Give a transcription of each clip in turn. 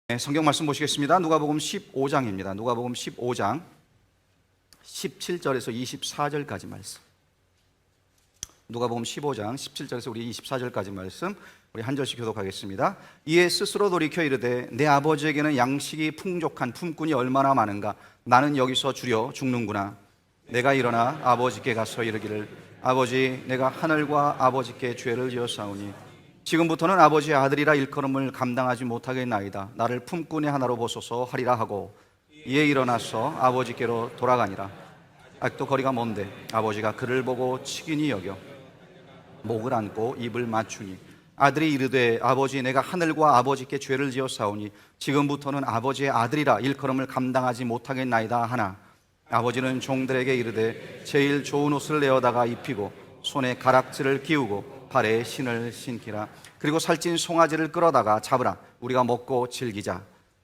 네, 성경 말씀 보시겠습니다. 누가복음 15장입니다. 누가복음 15장 17절에서 24절까지 말씀. 누가복음 15장 17절에서 우리 24절까지 말씀 우리 한 절씩 교독하겠습니다. 이에 스스로 돌이켜 이르되 내 아버지에게는 양식이 풍족한 품꾼이 얼마나 많은가. 나는 여기서 주려 죽는구나. 내가 일어나 아버지께 가서 이르기를 아버지, 내가 하늘과 아버지께 죄를 지었사오니 지금부터는 아버지의 아들이라 일컬음을 감당하지 못하겠나이다. 나를 품꾼의 하나로 보소서 하리라 하고 이에 일어나서 아버지께로 돌아가니라. 아직도 거리가 먼데 아버지가 그를 보고 치긴히 여겨 목을 안고 입을 맞추니 아들이 이르되 아버지, 내가 하늘과 아버지께 죄를 지었사오니 지금부터는 아버지의 아들이라 일컬음을 감당하지 못하겠나이다 하나 아버지는 종들에게 이르되 제일 좋은 옷을 내어다가 입히고 손에 가락지를 끼우고 발에 신을 신기라. 그리고 살찐 송아지를 끌어다가 잡으라. 우리가 먹고 즐기자.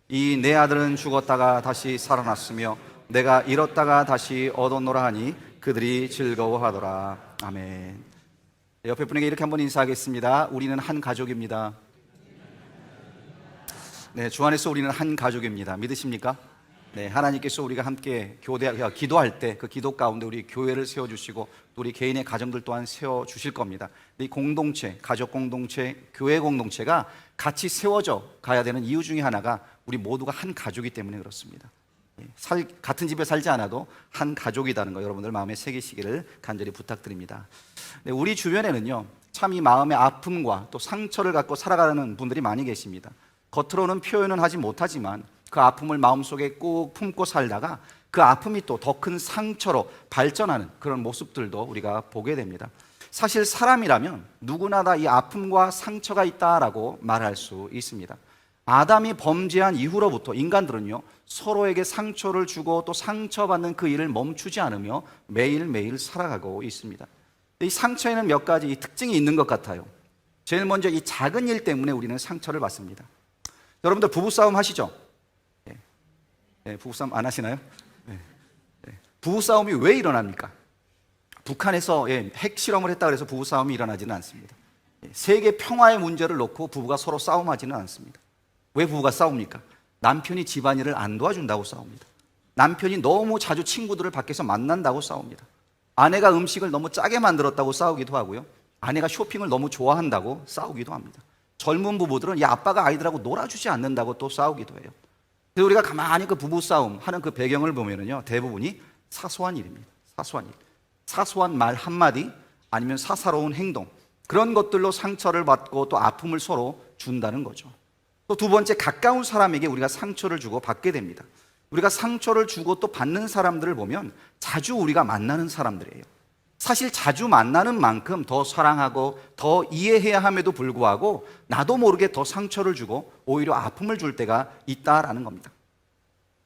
이 내 아들은 죽었다가 다시 살아났으며 내가 잃었다가 다시 얻었노라 하니 그들이 즐거워하더라. 아멘. 옆에 분에게 이렇게 한번 인사하겠습니다. 우리는 한 가족입니다. 네, 주 안에서 우리는 한 가족입니다. 믿으십니까? 네, 하나님께서 우리가 함께 기도할 때 그 기도 가운데 우리 교회를 세워주시고 또 우리 개인의 가정들 또한 세워주실 겁니다. 이 공동체, 가족 공동체, 교회 공동체가 같이 세워져 가야 되는 이유 중에 하나가 우리 모두가 한 가족이기 때문에 그렇습니다. 같은 집에 살지 않아도 한 가족이라는 거 여러분들 마음에 새기시기를 간절히 부탁드립니다. 네, 우리 주변에는요 참 이 마음의 아픔과 또 상처를 갖고 살아가는 분들이 많이 계십니다. 겉으로는 표현은 하지 못하지만 그 아픔을 마음속에 꾹 품고 살다가 그 아픔이 또 더 큰 상처로 발전하는 그런 모습들도 우리가 보게 됩니다. 사실 사람이라면 누구나 다 이 아픔과 상처가 있다라고 말할 수 있습니다. 아담이 범죄한 이후로부터 인간들은요 서로에게 상처를 주고 또 상처받는 그 일을 멈추지 않으며 매일매일 살아가고 있습니다. 이 상처에는 몇 가지 특징이 있는 것 같아요. 제일 먼저 이 작은 일 때문에 우리는 상처를 받습니다. 여러분들 부부싸움 하시죠? 네, 부부싸움 안 하시나요? 네. 부부싸움이 왜 일어납니까? 북한에서 핵실험을 했다 그래서 부부싸움이 일어나지는 않습니다. 세계 평화의 문제를 놓고 부부가 서로 싸움하지는 않습니다. 왜 부부가 싸웁니까? 남편이 집안일을 안 도와준다고 싸웁니다. 남편이 너무 자주 친구들을 밖에서 만난다고 싸웁니다. 아내가 음식을 너무 짜게 만들었다고 싸우기도 하고요. 아내가 쇼핑을 너무 좋아한다고 싸우기도 합니다. 젊은 부부들은 이 아빠가 아이들하고 놀아주지 않는다고 또 싸우기도 해요. 그래서 우리가 가만히 그 부부싸움 하는 그 배경을 보면은요 대부분이 사소한 일입니다. 사소한 일, 사소한 말 한마디 아니면 사사로운 행동, 그런 것들로 상처를 받고 또 아픔을 서로 준다는 거죠. 또 두 번째, 가까운 사람에게 우리가 상처를 주고 받게 됩니다. 우리가 상처를 주고 또 받는 사람들을 보면 자주 우리가 만나는 사람들이에요. 사실 자주 만나는 만큼 더 사랑하고 더 이해해야 함에도 불구하고 나도 모르게 더 상처를 주고 오히려 아픔을 줄 때가 있다라는 겁니다.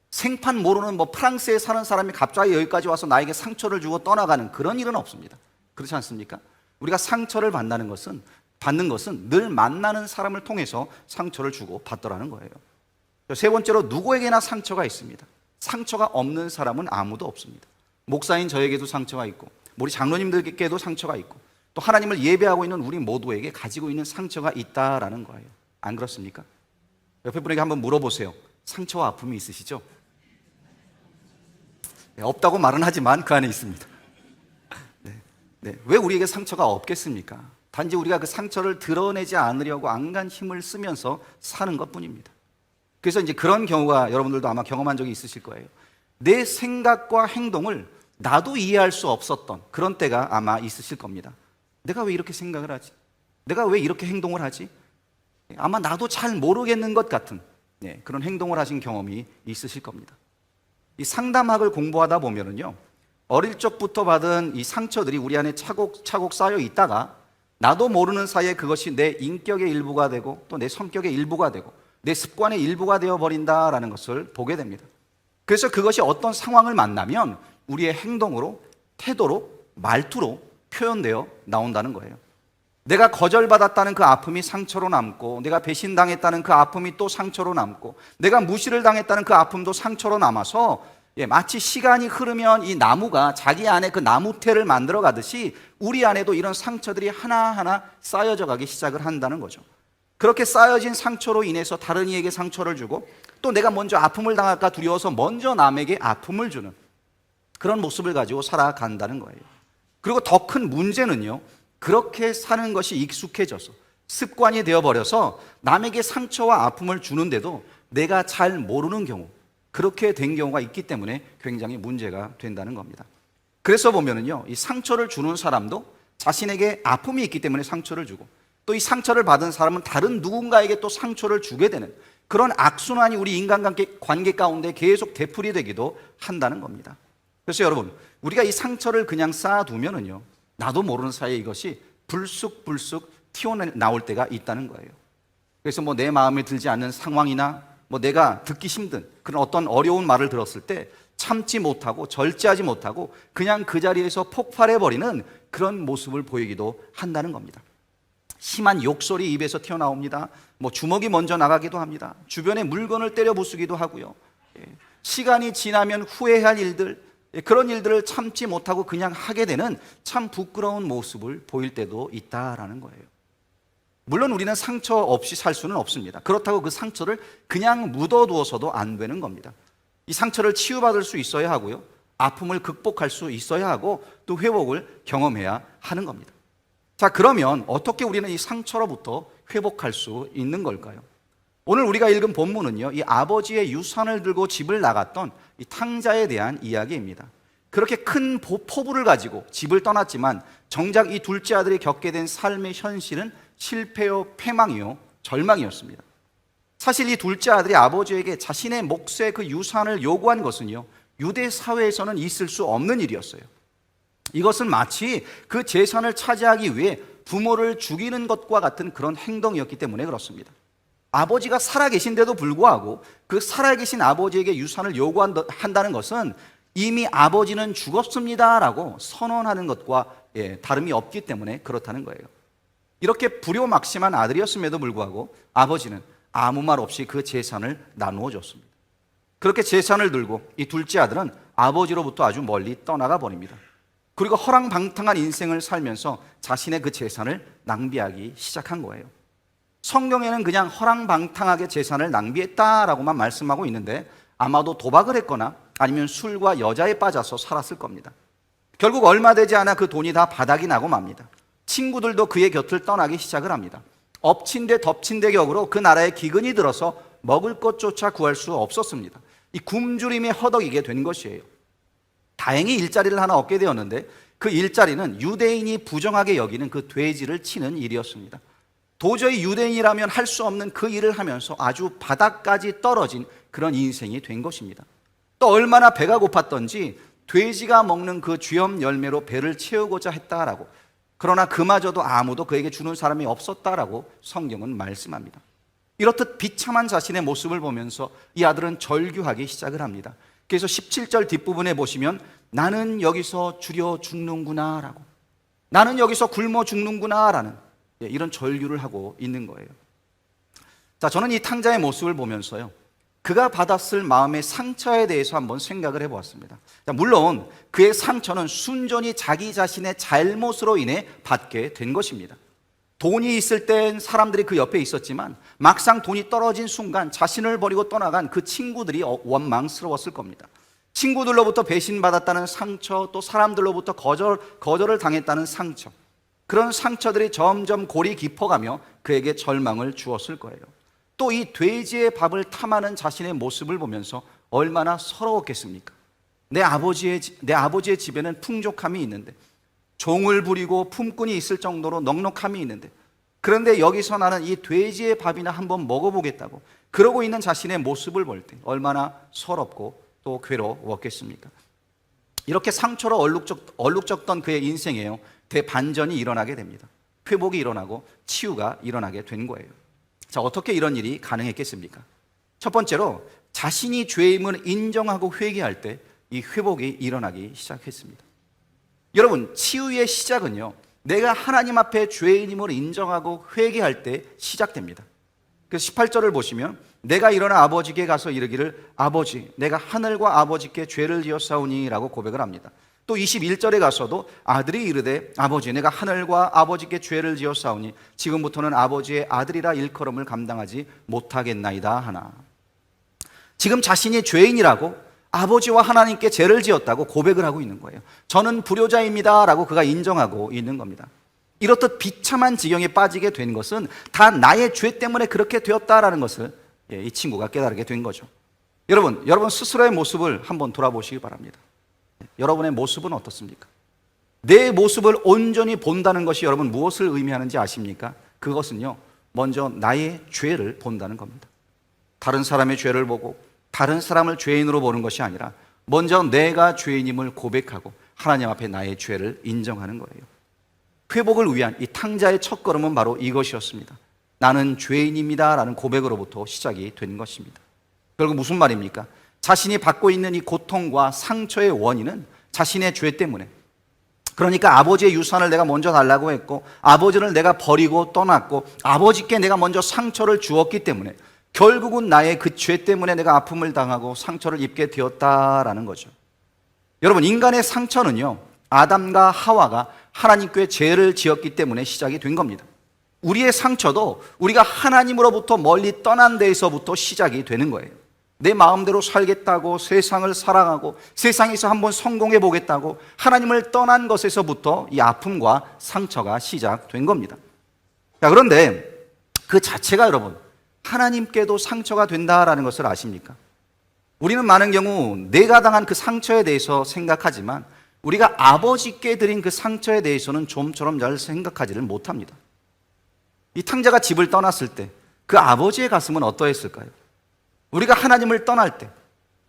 생판 모르는 프랑스에 사는 사람이 갑자기 여기까지 와서 나에게 상처를 주고 떠나가는 그런 일은 없습니다. 그렇지 않습니까? 우리가 상처를 받는 것은 늘 만나는 사람을 통해서 상처를 주고 받더라는 거예요. 세 번째로, 누구에게나 상처가 있습니다. 상처가 없는 사람은 아무도 없습니다. 목사인 저에게도 상처가 있고 우리 장로님들께도 상처가 있고 또 하나님을 예배하고 있는 우리 모두에게 가지고 있는 상처가 있다라는 거예요. 안 그렇습니까? 옆에 분에게 한번 물어보세요. 상처와 아픔이 있으시죠? 네, 없다고 말은 하지만 그 안에 있습니다. 네. 왜 우리에게 상처가 없겠습니까? 단지 우리가 그 상처를 드러내지 않으려고 안간 힘을 쓰면서 사는 것 뿐입니다. 그래서 이제 그런 경우가 여러분들도 아마 경험한 적이 있으실 거예요. 내 생각과 행동을 나도 이해할 수 없었던 그런 때가 아마 있으실 겁니다. 내가 왜 이렇게 생각을 하지? 내가 왜 이렇게 행동을 하지? 아마 나도 잘 모르겠는 것 같은 그런 행동을 하신 경험이 있으실 겁니다. 이 상담학을 공부하다 보면은요, 어릴 적부터 받은 이 상처들이 우리 안에 차곡차곡 쌓여 있다가 나도 모르는 사이에 그것이 내 인격의 일부가 되고 또 내 성격의 일부가 되고 내 습관의 일부가 되어버린다라는 것을 보게 됩니다. 그래서 그것이 어떤 상황을 만나면 우리의 행동으로, 태도로, 말투로 표현되어 나온다는 거예요. 내가 거절받았다는 그 아픔이 상처로 남고, 내가 배신당했다는 그 아픔이 또 상처로 남고, 내가 무시를 당했다는 그 아픔도 상처로 남아서 마치 시간이 흐르면 이 나무가 자기 안에 그 나무태를 만들어 가듯이 우리 안에도 이런 상처들이 하나하나 쌓여져 가기 시작을 한다는 거죠. 그렇게 쌓여진 상처로 인해서 다른 이에게 상처를 주고 또 내가 먼저 아픔을 당할까 두려워서 먼저 남에게 아픔을 주는 그런 모습을 가지고 살아간다는 거예요. 그리고 더 큰 문제는요, 그렇게 사는 것이 익숙해져서 습관이 되어버려서 남에게 상처와 아픔을 주는데도 내가 잘 모르는 경우, 그렇게 된 경우가 있기 때문에 굉장히 문제가 된다는 겁니다. 그래서 보면은요, 이 상처를 주는 사람도 자신에게 아픔이 있기 때문에 상처를 주고 또 이 상처를 받은 사람은 다른 누군가에게 또 상처를 주게 되는 그런 악순환이 우리 인간관계 가운데 계속 되풀이되기도 한다는 겁니다. 그래서 여러분, 우리가 이 상처를 그냥 쌓아두면은요, 나도 모르는 사이에 이것이 불쑥불쑥 튀어나올 때가 있다는 거예요. 그래서 뭐 내 마음에 들지 않는 상황이나 뭐 내가 듣기 힘든 그런 어떤 어려운 말을 들었을 때 참지 못하고 절제하지 못하고 그냥 그 자리에서 폭발해버리는 그런 모습을 보이기도 한다는 겁니다. 심한 욕설이 입에서 튀어나옵니다. 뭐 주먹이 먼저 나가기도 합니다. 주변에 물건을 때려 부수기도 하고요. 시간이 지나면 후회할 일들, 그런 일들을 참지 못하고 그냥 하게 되는 참 부끄러운 모습을 보일 때도 있다라는 거예요. 물론 우리는 상처 없이 살 수는 없습니다. 그렇다고 그 상처를 그냥 묻어두어서도 안 되는 겁니다. 이 상처를 치유받을 수 있어야 하고요, 아픔을 극복할 수 있어야 하고 또 회복을 경험해야 하는 겁니다. 자, 그러면 어떻게 우리는 이 상처로부터 회복할 수 있는 걸까요? 오늘 우리가 읽은 본문은요, 이 아버지의 유산을 들고 집을 나갔던 이 탕자에 대한 이야기입니다. 그렇게 큰 포부를 가지고 집을 떠났지만 정작 이 둘째 아들이 겪게 된 삶의 현실은 실패요, 패망이요, 절망이었습니다. 사실 이 둘째 아들이 아버지에게 자신의 몫의 그 유산을 요구한 것은요, 유대 사회에서는 있을 수 없는 일이었어요. 이것은 마치 그 재산을 차지하기 위해 부모를 죽이는 것과 같은 그런 행동이었기 때문에 그렇습니다. 아버지가 살아계신데도 불구하고 그 살아계신 아버지에게 유산을 요구한다는 것은 이미 아버지는 죽었습니다라고 선언하는 것과 다름이 없기 때문에 그렇다는 거예요. 이렇게 불효막심한 아들이었음에도 불구하고 아버지는 아무 말 없이 그 재산을 나누어 줬습니다. 그렇게 재산을 들고 이 둘째 아들은 아버지로부터 아주 멀리 떠나가 버립니다. 그리고 허랑방탕한 인생을 살면서 자신의 그 재산을 낭비하기 시작한 거예요. 성경에는 그냥 허랑방탕하게 재산을 낭비했다라고만 말씀하고 있는데 아마도 도박을 했거나 아니면 술과 여자에 빠져서 살았을 겁니다. 결국 얼마 되지 않아 그 돈이 다 바닥이 나고 맙니다. 친구들도 그의 곁을 떠나기 시작을 합니다. 엎친 데 덮친 데 격으로 그 나라에 기근이 들어서 먹을 것조차 구할 수 없었습니다. 이 굶주림에 허덕이게 된 것이에요. 다행히 일자리를 하나 얻게 되었는데 그 일자리는 유대인이 부정하게 여기는 그 돼지를 치는 일이었습니다. 도저히 유대인이라면 할 수 없는 그 일을 하면서 아주 바닥까지 떨어진 그런 인생이 된 것입니다. 또 얼마나 배가 고팠던지 돼지가 먹는 그 쥐엄 열매로 배를 채우고자 했다라고, 그러나 그마저도 아무도 그에게 주는 사람이 없었다라고 성경은 말씀합니다. 이렇듯 비참한 자신의 모습을 보면서 이 아들은 절규하기 시작을 합니다. 그래서 17절 뒷부분에 보시면 나는 여기서 주려 죽는구나 라고, 나는 여기서 굶어 죽는구나 라는 이런 절규를 하고 있는 거예요. 자, 저는 이 탕자의 모습을 보면서요, 그가 받았을 마음의 상처에 대해서 한번 생각을 해보았습니다. 자, 물론 그의 상처는 순전히 자기 자신의 잘못으로 인해 받게 된 것입니다. 돈이 있을 땐 사람들이 그 옆에 있었지만 막상 돈이 떨어진 순간 자신을 버리고 떠나간 그 친구들이 원망스러웠을 겁니다. 친구들로부터 배신받았다는 상처, 또 사람들로부터 거절을 당했다는 상처, 그런 상처들이 점점 골이 깊어가며 그에게 절망을 주었을 거예요. 또 이 돼지의 밥을 탐하는 자신의 모습을 보면서 얼마나 서러웠겠습니까? 내 아버지의 집에는 풍족함이 있는데, 종을 부리고 품꾼이 있을 정도로 넉넉함이 있는데, 그런데 여기서 나는 이 돼지의 밥이나 한번 먹어보겠다고 그러고 있는 자신의 모습을 볼 때 얼마나 서럽고 또 괴로웠겠습니까? 이렇게 상처로 얼룩졌던 그의 인생에요, 대반전이 일어나게 됩니다. 회복이 일어나고 치유가 일어나게 된 거예요. 자, 어떻게 이런 일이 가능했겠습니까? 첫 번째로 자신이 죄임을 인정하고 회개할 때 이 회복이 일어나기 시작했습니다. 여러분, 치유의 시작은요, 내가 하나님 앞에 죄인임을 인정하고 회개할 때 시작됩니다. 그래서 18절을 보시면 내가 일어나 아버지께 가서 이르기를 아버지, 내가 하늘과 아버지께 죄를 지었사오니 라고 고백을 합니다. 또 21절에 가서도 아들이 이르되 아버지 내가 하늘과 아버지께 죄를 지었사오니 지금부터는 아버지의 아들이라 일컬음을 감당하지 못하겠나이다 하나. 지금 자신이 죄인이라고 아버지와 하나님께 죄를 지었다고 고백을 하고 있는 거예요. 저는 불효자입니다 라고 그가 인정하고 있는 겁니다. 이렇듯 비참한 지경에 빠지게 된 것은 다 나의 죄 때문에 그렇게 되었다라는 것을 이 친구가 깨달게 된 거죠. 여러분 스스로의 모습을 한번 돌아보시기 바랍니다. 여러분의 모습은 어떻습니까? 내 모습을 온전히 본다는 것이 여러분 무엇을 의미하는지 아십니까? 그것은요, 먼저 나의 죄를 본다는 겁니다. 다른 사람의 죄를 보고 다른 사람을 죄인으로 보는 것이 아니라 먼저 내가 죄인임을 고백하고 하나님 앞에 나의 죄를 인정하는 거예요. 회복을 위한 이 탕자의 첫걸음은 바로 이것이었습니다. 나는 죄인입니다 라는 고백으로부터 시작이 된 것입니다. 결국 무슨 말입니까? 자신이 받고 있는 이 고통과 상처의 원인은 자신의 죄 때문에, 그러니까 아버지의 유산을 내가 먼저 달라고 했고 아버지를 내가 버리고 떠났고 아버지께 내가 먼저 상처를 주었기 때문에 결국은 나의 그 죄 때문에 내가 아픔을 당하고 상처를 입게 되었다라는 거죠. 여러분, 인간의 상처는요, 아담과 하와가 하나님께 죄를 지었기 때문에 시작이 된 겁니다. 우리의 상처도 우리가 하나님으로부터 멀리 떠난 데에서부터 시작이 되는 거예요. 내 마음대로 살겠다고 세상을 사랑하고 세상에서 한번 성공해 보겠다고 하나님을 떠난 것에서부터 이 아픔과 상처가 시작된 겁니다. 자, 그런데 그 자체가 여러분 하나님께도 상처가 된다라는 것을 아십니까? 우리는 많은 경우 내가 당한 그 상처에 대해서 생각하지만 우리가 아버지께 드린 그 상처에 대해서는 좀처럼 잘 생각하지를 못합니다. 이 탕자가 집을 떠났을 때 그 아버지의 가슴은 어떠했을까요? 우리가 하나님을 떠날 때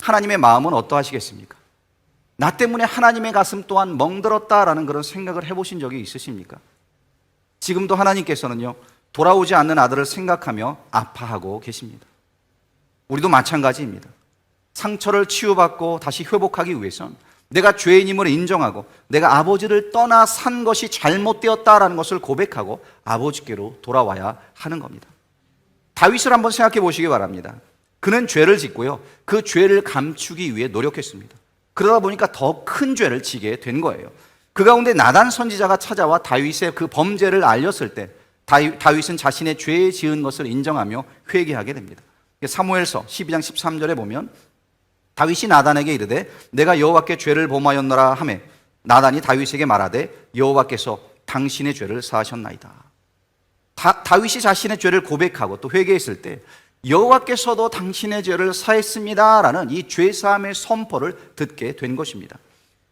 하나님의 마음은 어떠하시겠습니까? 나 때문에 하나님의 가슴 또한 멍들었다라는 그런 생각을 해보신 적이 있으십니까? 지금도 하나님께서는요, 돌아오지 않는 아들을 생각하며 아파하고 계십니다. 우리도 마찬가지입니다. 상처를 치유받고 다시 회복하기 위해선 내가 죄인임을 인정하고 내가 아버지를 떠나 산 것이 잘못되었다라는 것을 고백하고 아버지께로 돌아와야 하는 겁니다. 다윗을 한번 생각해 보시기 바랍니다. 그는 죄를 짓고요, 그 죄를 감추기 위해 노력했습니다. 그러다 보니까 더 큰 죄를 지게 된 거예요. 그 가운데 나단 선지자가 찾아와 다윗의 그 범죄를 알렸을 때 다윗은 자신의 죄에 지은 것을 인정하며 회개하게 됩니다. 사무엘서 12장 13절에 보면 다윗이 나단에게 이르되 내가 여호와께 죄를 범하였노라 하매 나단이 다윗에게 말하되 여호와께서 당신의 죄를 사하셨나이다. 다윗이 자신의 죄를 고백하고 또 회개했을 때 여호와께서도 당신의 죄를 사했습니다라는 이 죄사함의 선포를 듣게 된 것입니다.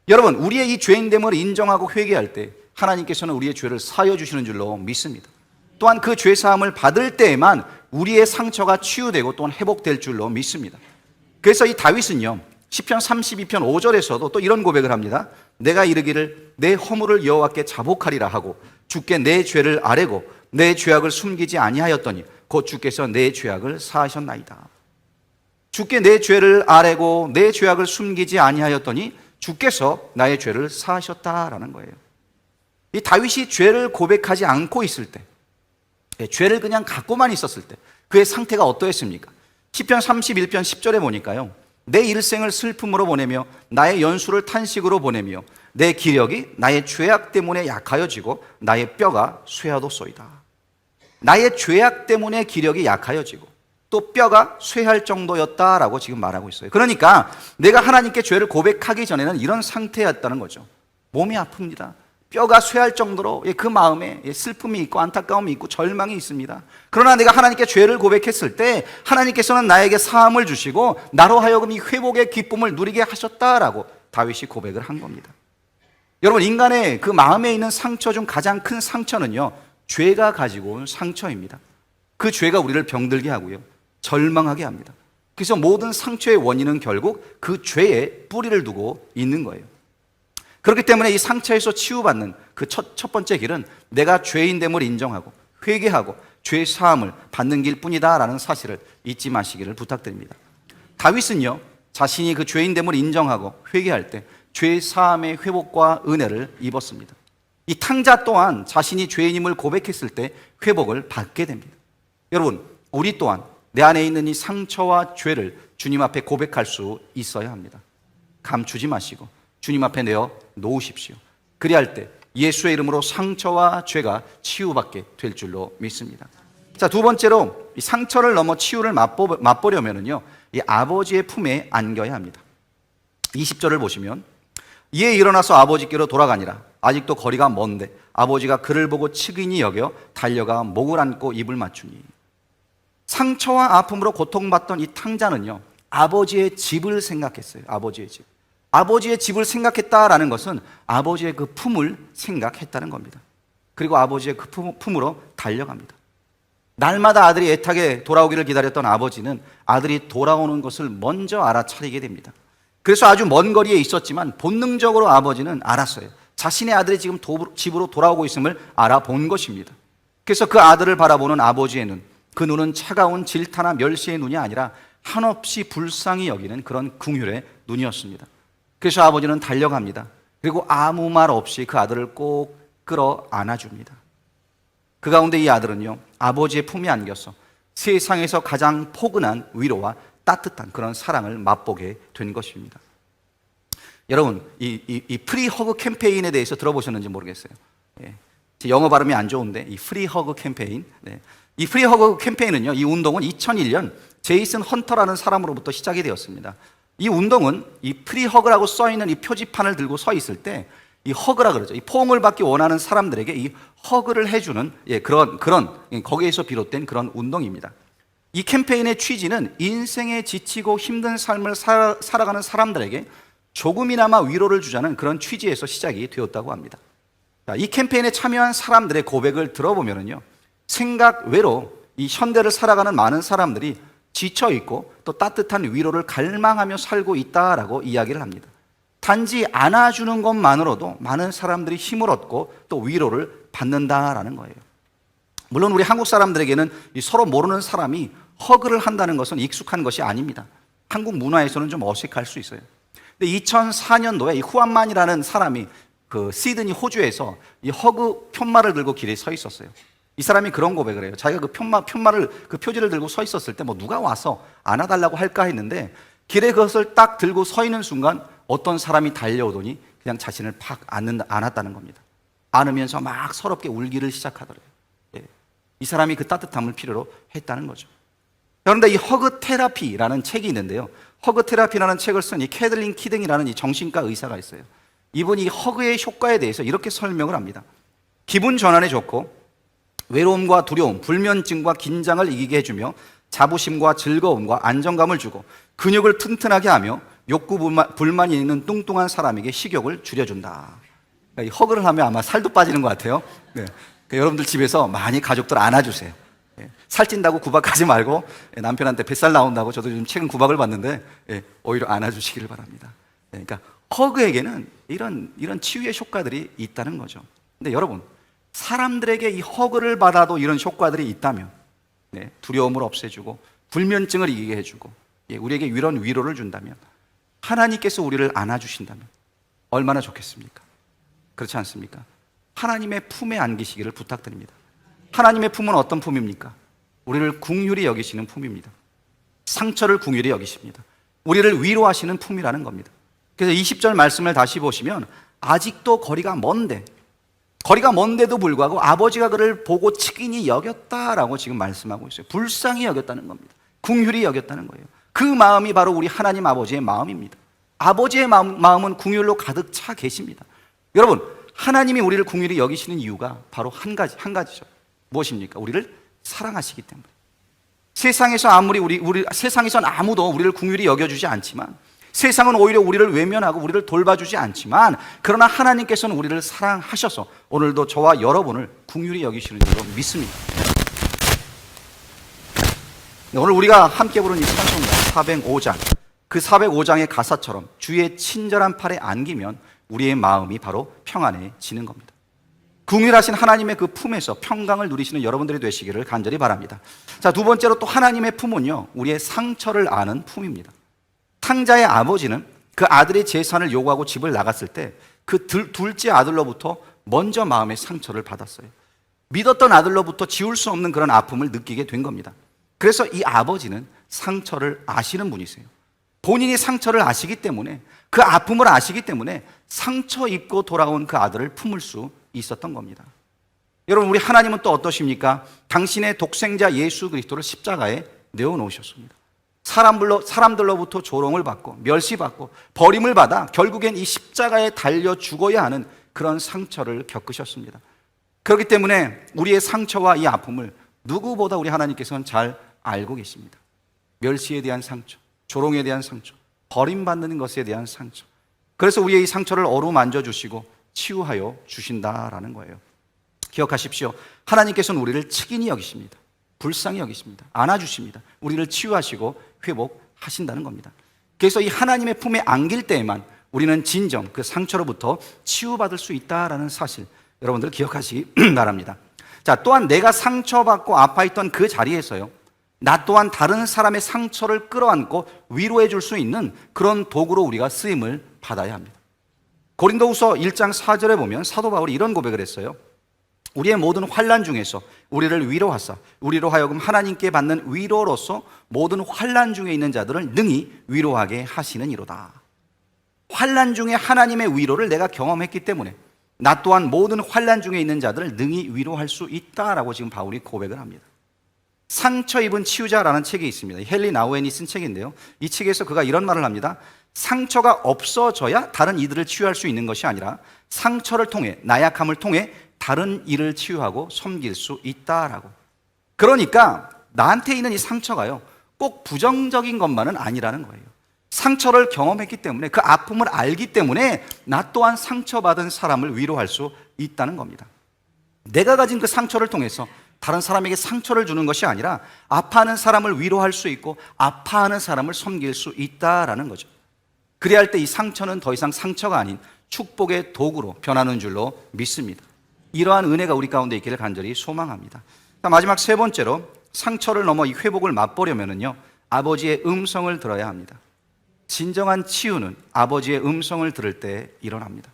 여러분, 우리의 이 죄인됨을 인정하고 회개할 때 하나님께서는 우리의 죄를 사하여 주시는 줄로 믿습니다. 또한 그 죄사함을 받을 때에만 우리의 상처가 치유되고 또한 회복될 줄로 믿습니다. 그래서 이 다윗은요, 시편 32편 5절에서도 또 이런 고백을 합니다. 내가 이르기를 내 허물을 여호와께 자복하리라 하고 주께 내 죄를 아뢰고 내 죄악을 숨기지 아니하였더니 곧 주께서 내 죄악을 사하셨나이다. 주께 내 죄를 아뢰고 내 죄악을 숨기지 아니하였더니 주께서 나의 죄를 사하셨다라는 거예요. 이 다윗이 죄를 고백하지 않고 있을 때, 죄를 그냥 갖고만 있었을 때 그의 상태가 어떠했습니까? 시편 31편 10절에 보니까요, 내 일생을 슬픔으로 보내며 나의 연수를 탄식으로 보내며 내 기력이 나의 죄악 때문에 약하여지고 나의 뼈가 쇠하도소이다. 나의 죄악 때문에 기력이 약하여지고 또 뼈가 쇠할 정도였다라고 지금 말하고 있어요. 그러니까 내가 하나님께 죄를 고백하기 전에는 이런 상태였다는 거죠. 몸이 아픕니다. 뼈가 쇠할 정도로 그 마음에 슬픔이 있고 안타까움이 있고 절망이 있습니다. 그러나 내가 하나님께 죄를 고백했을 때 하나님께서는 나에게 사함을 주시고 나로 하여금 이 회복의 기쁨을 누리게 하셨다라고 다윗이 고백을 한 겁니다. 여러분, 인간의 그 마음에 있는 상처 중 가장 큰 상처는요, 죄가 가지고 온 상처입니다. 그 죄가 우리를 병들게 하고요, 절망하게 합니다. 그래서 모든 상처의 원인은 결국 그 죄에 뿌리를 두고 있는 거예요. 그렇기 때문에 이 상처에서 치유받는 그 첫 번째 길은 내가 죄인됨을 인정하고 회개하고 죄 사함을 받는 길뿐이다라는 사실을 잊지 마시기를 부탁드립니다. 다윗은요, 자신이 그 죄인됨을 인정하고 회개할 때 죄 사함의 회복과 은혜를 입었습니다. 이 탕자 또한 자신이 죄인임을 고백했을 때 회복을 받게 됩니다. 여러분, 우리 또한 내 안에 있는 이 상처와 죄를 주님 앞에 고백할 수 있어야 합니다. 감추지 마시고 주님 앞에 내어 놓으십시오. 그리할 때 예수의 이름으로 상처와 죄가 치유받게 될 줄로 믿습니다. 자, 두 번째로 이 상처를 넘어 치유를 맛보려면은요, 이 아버지의 품에 안겨야 합니다. 20절을 보시면 이에 일어나서 아버지께로 돌아가니라. 아직도 거리가 먼데 아버지가 그를 보고 측은히 여겨 달려가 목을 안고 입을 맞추니. 상처와 아픔으로 고통받던 이 탕자는요, 아버지의 집을 생각했어요. 아버지의 집. 아버지의 집을 생각했다라는 것은 아버지의 그 품을 생각했다는 겁니다. 그리고 아버지의 그 품으로 달려갑니다. 날마다 아들이 애타게 돌아오기를 기다렸던 아버지는 아들이 돌아오는 것을 먼저 알아차리게 됩니다. 그래서 아주 먼 거리에 있었지만 본능적으로 아버지는 알았어요. 자신의 아들이 지금 집으로 돌아오고 있음을 알아본 것입니다. 그래서 그 아들을 바라보는 아버지의 눈, 그 눈은 차가운 질타나 멸시의 눈이 아니라 한없이 불쌍히 여기는 그런 긍휼의 눈이었습니다. 그래서 아버지는 달려갑니다. 그리고 아무 말 없이 그 아들을 꼭 끌어 안아줍니다. 그 가운데 이 아들은요, 아버지의 품에 안겨서 세상에서 가장 포근한 위로와 따뜻한 그런 사랑을 맛보게 된 것입니다. 여러분, 이 프리 허그 캠페인에 대해서 들어보셨는지 모르겠어요. 예. 제 영어 발음이 안 좋은데 이 프리 허그 캠페인, 네. 이 프리 허그 캠페인은요, 이 운동은 2001년 제이슨 헌터라는 사람으로부터 시작이 되었습니다. 이 운동은 이 프리 허그라고 써 있는 이 표지판을 들고 서 있을 때 이 허그라 그러죠. 이 포옹을 받기 원하는 사람들에게 이 허그를 해주는 그런 거기에서 비롯된 그런 운동입니다. 이 캠페인의 취지는 인생에 지치고 힘든 삶을 살아가는 사람들에게 조금이나마 위로를 주자는 그런 취지에서 시작이 되었다고 합니다. 이 캠페인에 참여한 사람들의 고백을 들어보면요, 생각 외로 이 현대를 살아가는 많은 사람들이 지쳐 있고 또 따뜻한 위로를 갈망하며 살고 있다라고 이야기를 합니다. 단지 안아주는 것만으로도 많은 사람들이 힘을 얻고 또 위로를 받는다라는 거예요. 물론 우리 한국 사람들에게는 서로 모르는 사람이 허그를 한다는 것은 익숙한 것이 아닙니다. 한국 문화에서는 좀 어색할 수 있어요. 근데 2004년도에 이 후안만이라는 사람이 그 시드니 호주에서 이 허그 편말을 들고 길에 서 있었어요. 이 사람이 그런 고백을 해요. 자기가 그 편말을 그 표지를 들고 서 있었을 때 뭐 누가 와서 안아달라고 할까 했는데 길에 그것을 딱 들고 서 있는 순간 어떤 사람이 달려오더니 그냥 자신을 팍 안았다는 겁니다. 안으면서 막 서럽게 울기를 시작하더래요. 예. 이 사람이 그 따뜻함을 필요로 했다는 거죠. 그런데 이 허그 테라피라는 책이 있는데요. 허그 테라피라는 책을 쓴 이 캐들린 키딩이라는 이 정신과 의사가 있어요. 이분이 허그의 효과에 대해서 이렇게 설명을 합니다. 기분 전환에 좋고 외로움과 두려움, 불면증과 긴장을 이기게 해주며 자부심과 즐거움과 안정감을 주고 근육을 튼튼하게 하며 욕구 불만이 있는 뚱뚱한 사람에게 식욕을 줄여준다. 이 허그를 하면 아마 살도 빠지는 것 같아요. 네. 그러니까 여러분들 집에서 많이 가족들 안아주세요. 살찐다고 구박하지 말고 남편한테 뱃살 나온다고 저도 요즘 최근 구박을 받는데 오히려 안아주시기를 바랍니다. 그러니까 허그에게는 이런 치유의 효과들이 있다는 거죠. 근데 여러분, 사람들에게 이 허그를 받아도 이런 효과들이 있다면 두려움을 없애주고 불면증을 이기게 해주고 우리에게 이런 위로를 준다면 하나님께서 우리를 안아주신다면 얼마나 좋겠습니까? 그렇지 않습니까? 하나님의 품에 안기시기를 부탁드립니다. 하나님의 품은 어떤 품입니까? 우리를 긍휼히 여기시는 품입니다. 상처를 긍휼히 여기십니다. 우리를 위로하시는 품이라는 겁니다. 그래서 20절 말씀을 다시 보시면 아직도 거리가 먼데도 불구하고 아버지가 그를 보고 측은히 여겼다라고 지금 말씀하고 있어요. 불쌍히 여겼다는 겁니다. 긍휼히 여겼다는 거예요. 그 마음이 바로 우리 하나님 아버지의 마음입니다. 아버지의 마음은 긍휼로 가득 차 계십니다. 여러분, 하나님이 우리를 긍휼히 여기시는 이유가 바로 한 가지죠. 무엇입니까? 우리를 사랑하시기 때문에. 세상에선 아무도 우리를 긍휼히 여겨주지 않지만, 세상은 오히려 우리를 외면하고 우리를 돌봐주지 않지만, 그러나 하나님께서는 우리를 사랑하셔서 오늘도 저와 여러분을 긍휼히 여기시는 줄로 믿습니다. 오늘 우리가 함께 부르는 이 찬송가 405장, 그 405장의 가사처럼 주의 친절한 팔에 안기면 우리의 마음이 바로 평안해지는 겁니다. 긍휼하신 하나님의 그 품에서 평강을 누리시는 여러분들이 되시기를 간절히 바랍니다. 자, 두 번째로 또 하나님의 품은요, 우리의 상처를 아는 품입니다. 탕자의 아버지는 그 아들의 재산을 요구하고 집을 나갔을 때 그 둘째 아들로부터 먼저 마음의 상처를 받았어요. 믿었던 아들로부터 지울 수 없는 그런 아픔을 느끼게 된 겁니다. 그래서 이 아버지는 상처를 아시는 분이세요. 본인이 상처를 아시기 때문에, 그 아픔을 아시기 때문에 상처 입고 돌아온 그 아들을 품을 수 있었던 겁니다. 여러분, 우리 하나님은 또 어떠십니까? 당신의 독생자 예수 그리스도를 십자가에 내어놓으셨습니다. 사람들로부터 조롱을 받고 멸시받고 버림을 받아 결국엔 이 십자가에 달려 죽어야 하는 그런 상처를 겪으셨습니다. 그렇기 때문에 우리의 상처와 이 아픔을 누구보다 우리 하나님께서는 잘 알고 계십니다. 멸시에 대한 상처, 조롱에 대한 상처, 버림받는 것에 대한 상처. 그래서 우리의 이 상처를 어루만져 주시고 치유하여 주신다라는 거예요. 기억하십시오. 하나님께서는 우리를 측인히 여기십니다. 불쌍히 여기십니다. 안아주십니다. 우리를 치유하시고 회복하신다는 겁니다. 그래서 이 하나님의 품에 안길 때에만 우리는 진정 그 상처로부터 치유받을 수 있다라는 사실, 여러분들 기억하시기 바랍니다. 자, 또한 내가 상처받고 아파있던 그 자리에서요, 나 또한 다른 사람의 상처를 끌어안고 위로해 줄 수 있는 그런 도구로 우리가 쓰임을 받아야 합니다. 고린도후서 1장 4절에 보면 사도 바울이 이런 고백을 했어요. 우리의 모든 환난 중에서 우리를 위로하사 우리로 하여금 하나님께 받는 위로로서 모든 환난 중에 있는 자들을 능히 위로하게 하시는 이로다. 환난 중에 하나님의 위로를 내가 경험했기 때문에 나 또한 모든 환난 중에 있는 자들을 능히 위로할 수 있다라고 지금 바울이 고백을 합니다. 상처 입은 치유자라는 책이 있습니다. 헨리 나우엔이 쓴 책인데요, 이 책에서 그가 이런 말을 합니다. 상처가 없어져야 다른 이들을 치유할 수 있는 것이 아니라 상처를 통해, 나약함을 통해 다른 일을 치유하고 섬길 수 있다라고. 그러니까 나한테 있는 이 상처가요, 꼭 부정적인 것만은 아니라는 거예요. 상처를 경험했기 때문에, 그 아픔을 알기 때문에 나 또한 상처받은 사람을 위로할 수 있다는 겁니다. 내가 가진 그 상처를 통해서 다른 사람에게 상처를 주는 것이 아니라 아파하는 사람을 위로할 수 있고 아파하는 사람을 섬길 수 있다라는 거죠. 그래야 할 때 이 상처는 더 이상 상처가 아닌 축복의 도구로 변하는 줄로 믿습니다. 이러한 은혜가 우리 가운데 있기를 간절히 소망합니다. 마지막 세 번째로, 상처를 넘어 이 회복을 맛보려면요, 아버지의 음성을 들어야 합니다. 진정한 치유는 아버지의 음성을 들을 때 일어납니다.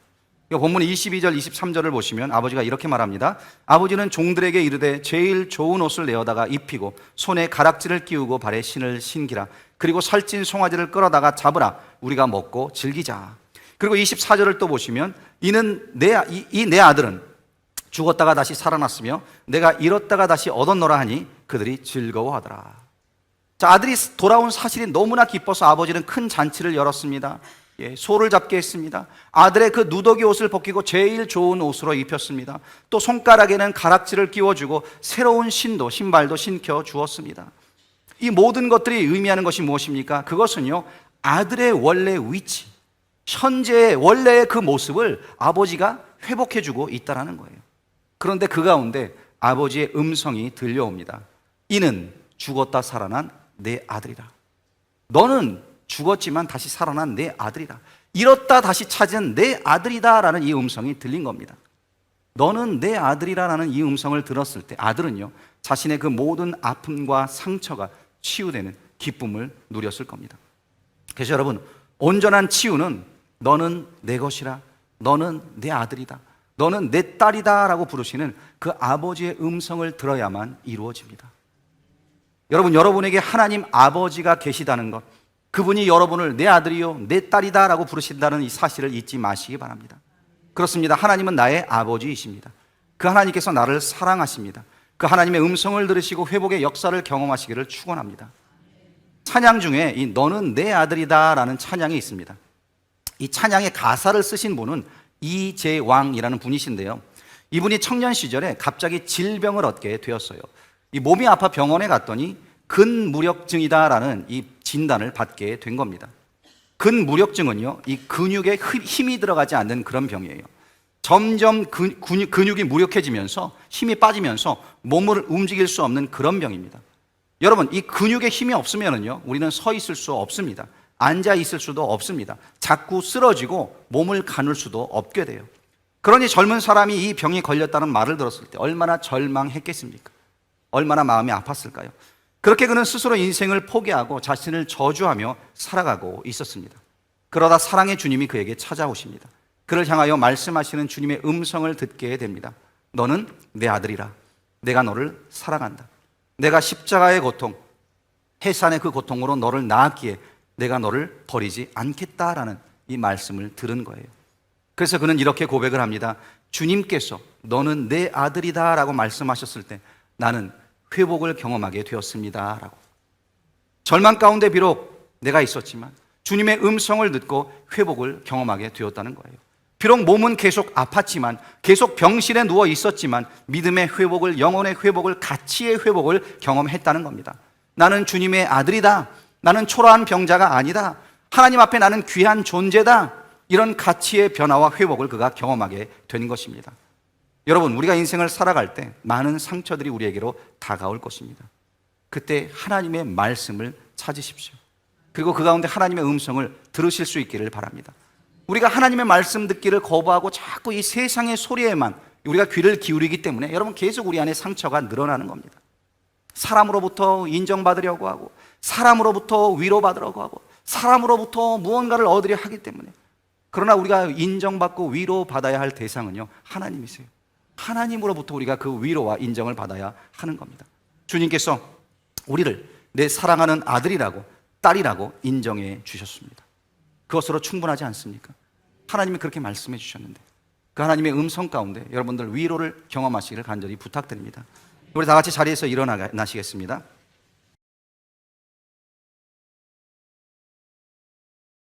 본문 22절, 23절을 보시면 아버지가 이렇게 말합니다. 아버지는 종들에게 이르되 제일 좋은 옷을 내어다가 입히고 손에 가락지를 끼우고 발에 신을 신기라. 그리고 살찐 송아지를 끌어다가 잡으라. 우리가 먹고 즐기자. 그리고 24절을 또 보시면 이는 내 아들은 죽었다가 다시 살아났으며 내가 잃었다가 다시 얻었노라 하니 그들이 즐거워하더라. 자, 아들이 돌아온 사실이 너무나 기뻐서 아버지는 큰 잔치를 열었습니다. 소를 잡게 했습니다. 아들의 그 누더기 옷을 벗기고 제일 좋은 옷으로 입혔습니다. 또 손가락에는 가락지를 끼워주고 새로운 신발도 신겨 주었습니다. 이 모든 것들이 의미하는 것이 무엇입니까? 그것은요, 아들의 원래 위치, 현재의 원래의 그 모습을 아버지가 회복해주고 있다는 거예요. 그런데 그 가운데 아버지의 음성이 들려옵니다. 이는 죽었다 살아난 내 아들이라. 너는 죽었지만 다시 살아난 내 아들이다. 잃었다 다시 찾은 내 아들이다라는 이 음성이 들린 겁니다. 너는 내 아들이라는 이 음성을 들었을 때 아들은요, 자신의 그 모든 아픔과 상처가 치유되는 기쁨을 누렸을 겁니다. 그래서 여러분, 온전한 치유는 너는 내 것이라, 너는 내 아들이다, 너는 내 딸이다 라고 부르시는 그 아버지의 음성을 들어야만 이루어집니다. 여러분, 여러분에게 하나님 아버지가 계시다는 것, 그분이 여러분을 내 아들이요 내 딸이다 라고 부르신다는 이 사실을 잊지 마시기 바랍니다. 그렇습니다. 하나님은 나의 아버지이십니다. 그 하나님께서 나를 사랑하십니다. 그 하나님의 음성을 들으시고 회복의 역사를 경험하시기를 축원합니다. 찬양 중에 이 너는 내 아들이다 라는 찬양이 있습니다. 이 찬양의 가사를 쓰신 분은 이재왕이라는 분이신데요, 이분이 청년 시절에 갑자기 질병을 얻게 되었어요. 이 몸이 아파 병원에 갔더니 근무력증이다라는 이 진단을 받게 된 겁니다. 근무력증은요, 이 근육에 힘이 들어가지 않는 그런 병이에요. 점점 근육이 무력해지면서 힘이 빠지면서 몸을 움직일 수 없는 그런 병입니다. 여러분, 이 근육에 힘이 없으면요, 우리는 서 있을 수 없습니다. 앉아 있을 수도 없습니다. 자꾸 쓰러지고 몸을 가눌 수도 없게 돼요. 그러니 젊은 사람이 이 병이 걸렸다는 말을 들었을 때 얼마나 절망했겠습니까? 얼마나 마음이 아팠을까요? 그렇게 그는 스스로 인생을 포기하고 자신을 저주하며 살아가고 있었습니다. 그러다 사랑의 주님이 그에게 찾아오십니다. 그를 향하여 말씀하시는 주님의 음성을 듣게 됩니다. 너는 내 아들이라. 내가 너를 사랑한다. 내가 십자가의 고통, 해산의 그 고통으로 너를 낳았기에 내가 너를 버리지 않겠다라는 이 말씀을 들은 거예요. 그래서 그는 이렇게 고백을 합니다. 주님께서 너는 내 아들이다 라고 말씀하셨을 때 나는 회복을 경험하게 되었습니다 라고. 절망 가운데 비록 내가 있었지만 주님의 음성을 듣고 회복을 경험하게 되었다는 거예요. 비록 몸은 계속 아팠지만, 계속 병실에 누워 있었지만 믿음의 회복을, 영혼의 회복을, 가치의 회복을 경험했다는 겁니다. 나는 주님의 아들이다. 나는 초라한 병자가 아니다. 하나님 앞에 나는 귀한 존재다. 이런 가치의 변화와 회복을 그가 경험하게 된 것입니다. 여러분, 우리가 인생을 살아갈 때 많은 상처들이 우리에게로 다가올 것입니다. 그때 하나님의 말씀을 찾으십시오. 그리고 그 가운데 하나님의 음성을 들으실 수 있기를 바랍니다. 우리가 하나님의 말씀 듣기를 거부하고 자꾸 이 세상의 소리에만 우리가 귀를 기울이기 때문에 여러분 계속 우리 안에 상처가 늘어나는 겁니다. 사람으로부터 인정받으려고 하고, 사람으로부터 위로받으려고 하고, 사람으로부터 무언가를 얻으려 하기 때문에. 그러나 우리가 인정받고 위로받아야 할 대상은요, 하나님이세요. 하나님으로부터 우리가 그 위로와 인정을 받아야 하는 겁니다. 주님께서 우리를 내 사랑하는 아들이라고, 딸이라고 인정해 주셨습니다. 그것으로 충분하지 않습니까? 하나님이 그렇게 말씀해 주셨는데 그 하나님의 음성 가운데 여러분들 위로를 경험하시기를 간절히 부탁드립니다. 우리 다 같이 자리에서 일어나시겠습니다.